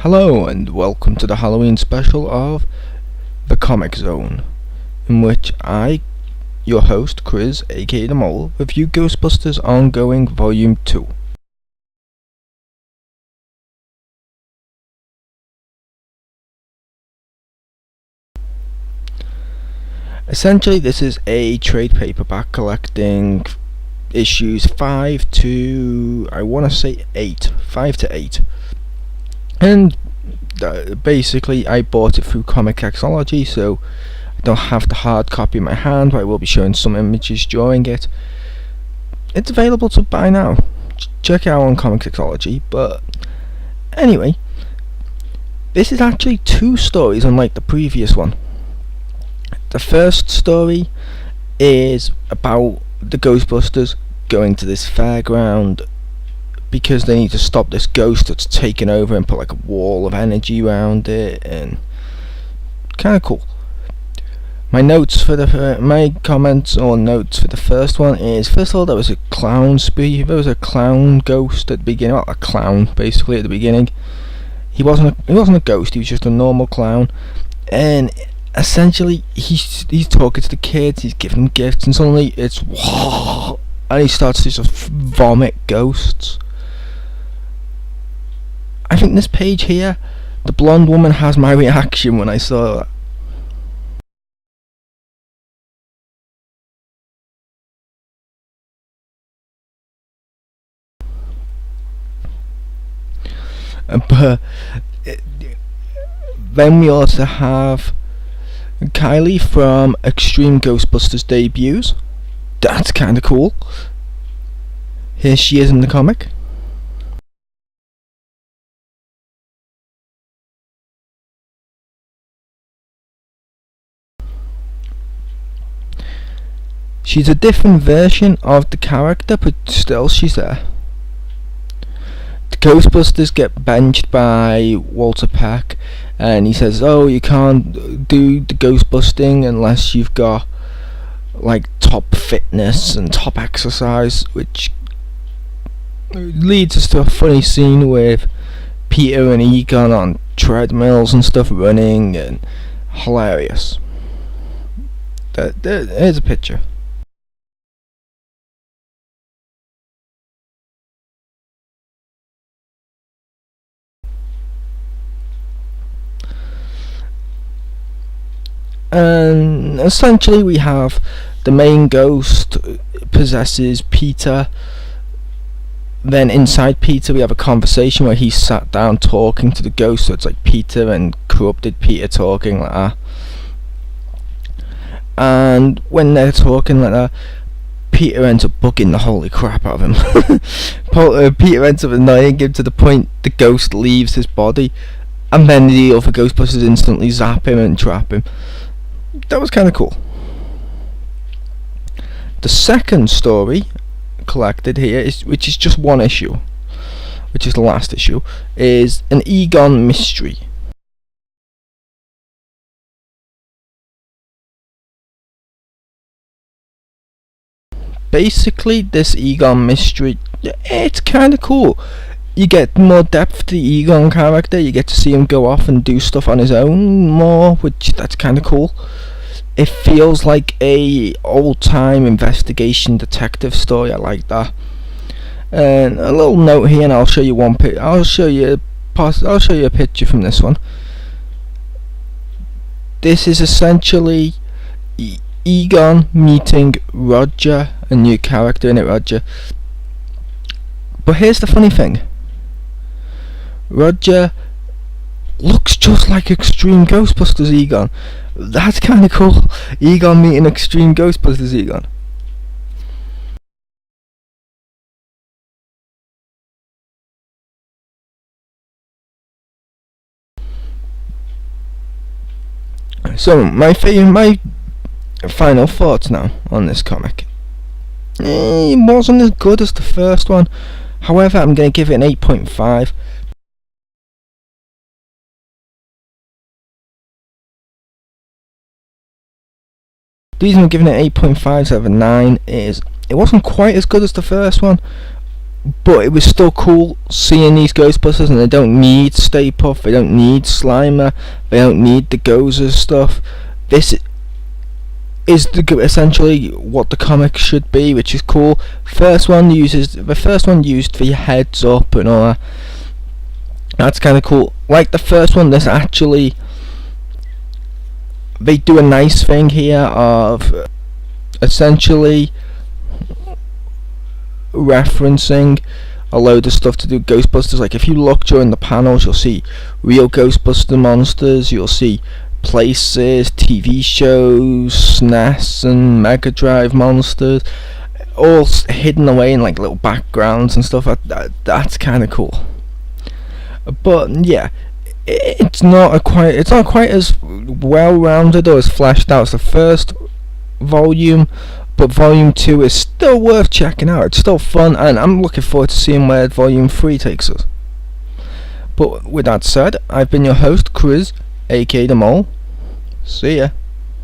Hello and welcome to the Halloween special of the Comic Zone, in which I, your host Chris, aka The Mole, review Ghostbusters Ongoing Volume 2. Essentially, this is a trade paperback collecting issues 5 to, I want to say 8. 5 to 8. And basically I bought it through ComicZone, so I don't have the hard copy in my hand, but I will be showing some images during it. It's available to buy now. Check it out on ComicZone. But anyway, this is actually two stories unlike the previous one. The first story is about the Ghostbusters going to this fairground because they need to stop this ghost that's taken over and put like a wall of energy around it, and kind of cool. My notes for my comments or notes for the first one is, first of all, there was a clown there was a clown ghost at the beginning, well, a clown basically at the beginning. He wasn't a ghost, he was just a normal clown, and essentially he's talking to the kids, he's giving them gifts, and suddenly it's and he starts to just vomit ghosts. I think this page here, the blonde woman has my reaction when I saw that. But then we also have Kylie from Extreme Ghostbusters Debuts. That's kinda cool. Here she is in the comic. She's a different version of the character, but still she's there. The Ghostbusters get benched by Walter Peck, and he says, oh, you can't do the Ghostbusting unless you've got like top fitness and top exercise, which leads us to a funny scene with Peter and Egon on treadmills and stuff running, and hilarious. Here's a picture. And essentially we have the main ghost possesses Peter. Then inside Peter we have a conversation where he's sat down talking to the ghost, so it's like Peter and corrupted Peter talking like that. And when they're talking like that, Peter ends up bugging the holy crap out of him. Peter ends up annoying him to the point the ghost leaves his body, and then the other Ghostbusters instantly zap him and trap him. That was kind of cool. The second story collected here, which is just one issue, which is the last issue, is an Egon mystery. Basically, this Egon mystery, it's kind of cool. You get more depth to the Egon character, you get to see him go off and do stuff on his own more, which that's kind of cool. It feels like a old-time investigation detective story. I like that. And a little note here, and I'll show you I'll show you a picture from this one. This is essentially Egon meeting Roger, a new character in it, Roger. But here's the funny thing. Roger looks just like Extreme Ghostbusters Egon. That's kind of cool. Egon meeting Extreme Ghostbusters Egon. So my final thoughts now on this comic. It wasn't as good as the first one. However, I'm going to give it an 8.5. The reason I'm giving it 8.5 out of 9 is it wasn't quite as good as the first one. but it was still cool seeing these Ghostbusters, and they don't need Stay Puft, they don't need Slimer, they don't need the Gozer stuff. This is essentially what the comic should be, which is cool. The first one used for your heads up and all that. That's kind of cool. Like the first one, this actually, they do a nice thing here of essentially referencing a load of stuff to do with Ghostbusters. Like if you look during the panels, you'll see real Ghostbuster monsters, you'll see places, TV shows, SNES and Mega Drive monsters, all hidden away in like little backgrounds and stuff. That's kind of cool. But yeah, it's not quite as well-rounded or as fleshed out as the first volume, but volume 2 is still worth checking out. It's still fun, and I'm looking forward to seeing where volume 3 takes us. But with that said, I've been your host, Chris, aka The Mole. See ya.